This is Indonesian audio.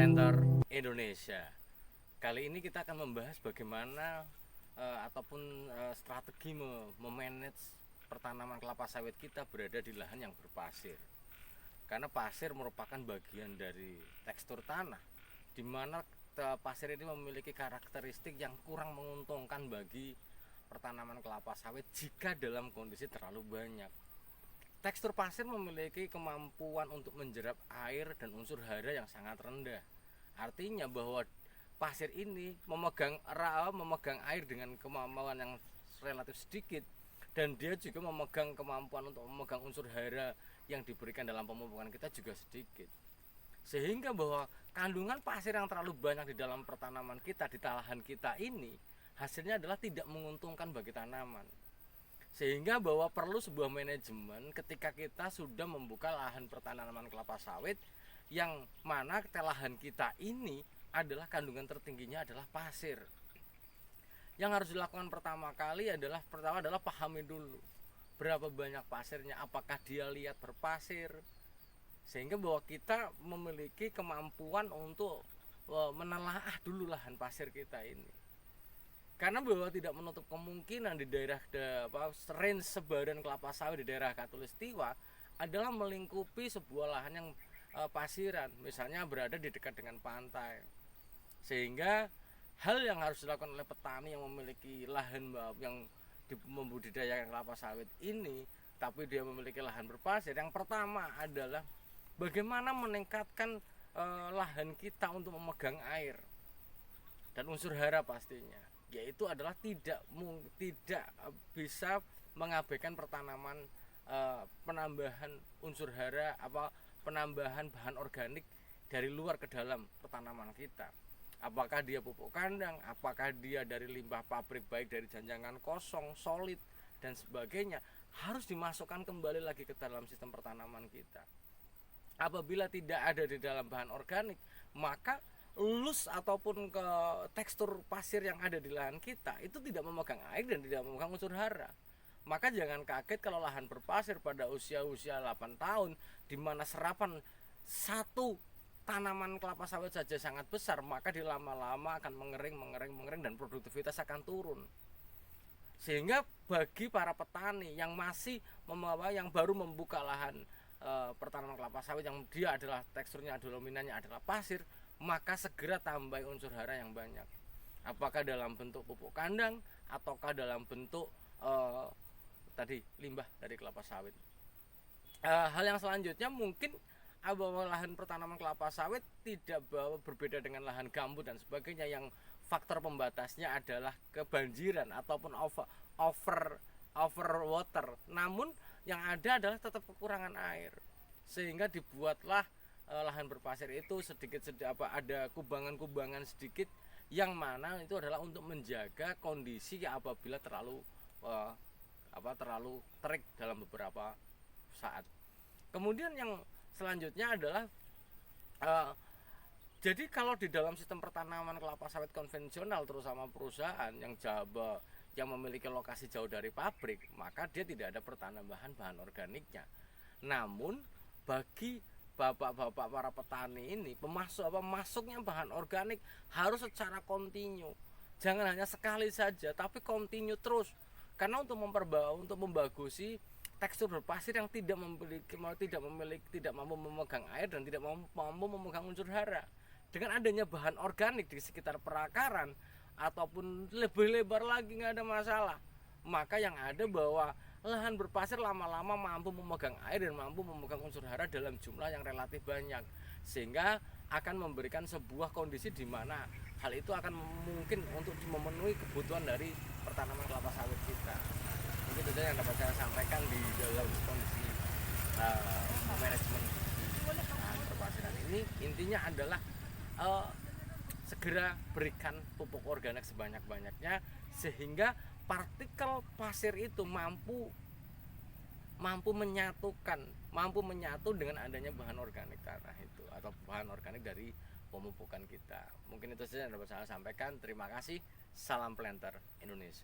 Planter Indonesia. Kali ini kita akan membahas bagaimana strategi memanage pertanaman kelapa sawit kita berada di lahan yang berpasir. Karena pasir merupakan bagian dari tekstur tanah, di mana pasir ini memiliki karakteristik yang kurang menguntungkan bagi pertanaman kelapa sawit jika dalam kondisi terlalu banyak. Tekstur pasir memiliki kemampuan untuk menjerap air dan unsur hara yang sangat rendah. Artinya bahwa pasir ini memegang air dengan kemampuan yang relatif sedikit, dan dia juga memegang kemampuan untuk memegang unsur hara yang diberikan dalam pemupukan kita juga sedikit. Sehingga bahwa kandungan pasir yang terlalu banyak di dalam pertanaman kita, di lahan kita ini, hasilnya adalah tidak menguntungkan bagi tanaman. Sehingga bahwa perlu sebuah manajemen ketika kita sudah membuka lahan pertanaman kelapa sawit, yang mana lahan kita ini adalah kandungan tertingginya adalah pasir. Yang harus dilakukan pertama adalah pahami dulu berapa banyak pasirnya, apakah dia liat berpasir, sehingga bahwa kita memiliki kemampuan untuk menelaah dulu lahan pasir kita ini. Karena bahwa tidak menutup kemungkinan di daerah range sebaran kelapa sawit di daerah Khatulistiwa adalah melingkupi sebuah lahan yang pasiran, misalnya berada di dekat dengan pantai. Sehingga hal yang harus dilakukan oleh petani yang memiliki lahan yang membudidayakan kelapa sawit ini, tapi dia memiliki lahan berpasir, yang pertama adalah bagaimana meningkatkan lahan kita untuk memegang air dan unsur hara pastinya, yaitu adalah tidak bisa mengabaikan penambahan unsur hara penambahan bahan organik dari luar ke dalam pertanaman kita. Apakah dia pupuk kandang, apakah dia dari limbah pabrik, baik dari janjangan kosong, solid, dan sebagainya, harus dimasukkan kembali lagi ke dalam sistem pertanaman kita. Apabila tidak ada di dalam bahan organik, maka lus ataupun ke tekstur pasir yang ada di lahan kita itu tidak memegang air dan tidak memegang unsur hara. Maka jangan kaget kalau lahan berpasir pada usia 8 tahun, di mana serapan satu tanaman kelapa sawit saja sangat besar, maka di lama-lama akan mengering dan produktivitas akan turun. Sehingga bagi para petani yang yang baru membuka lahan pertanaman kelapa sawit yang dia adalah teksturnya dominannya adalah pasir, maka segera tambah unsur hara yang banyak. Apakah dalam bentuk pupuk kandang ataukah dalam bentuk limbah dari kelapa sawit. Hal yang selanjutnya mungkin bahwa lahan pertanaman kelapa sawit tidak berbeda dengan lahan gambut dan sebagainya, yang faktor pembatasnya adalah kebanjiran ataupun over water. Namun yang ada adalah tetap kekurangan air, sehingga dibuatlah lahan berpasir itu ada kubangan-kubangan sedikit, yang mana itu adalah untuk menjaga kondisi apabila terlalu terik dalam beberapa saat. Kemudian yang selanjutnya adalah jadi kalau di dalam sistem pertanaman kelapa sawit konvensional, terutama perusahaan yang memiliki lokasi jauh dari pabrik, maka dia tidak ada pertambahan bahan organiknya. Namun bagi bapak-bapak para petani ini, masuknya bahan organik harus secara kontinu. Jangan hanya sekali saja, tapi kontinu terus. Karena untuk membagusi tekstur berpasir yang tidak mampu memegang air dan tidak mampu memegang unsur hara. Dengan adanya bahan organik di sekitar perakaran ataupun lebih lebar lagi, nggak ada masalah. Maka yang ada bahwa lahan berpasir lama-lama mampu memegang air dan mampu memegang unsur hara dalam jumlah yang relatif banyak, sehingga akan memberikan sebuah kondisi di mana hal itu akan mungkin untuk memenuhi kebutuhan dari pertanaman kelapa sawit kita. Mungkin itu yang dapat saya sampaikan di dalam kondisi manajemen perpasiran ini. Intinya adalah segera berikan pupuk organik sebanyak-banyaknya, sehingga partikel pasir itu mampu menyatu dengan adanya bahan organik tanah itu, atau bahan organik dari pemupukan kita. Mungkin itu saja yang dapat saya sampaikan. Terima kasih. Salam Planter Indonesia.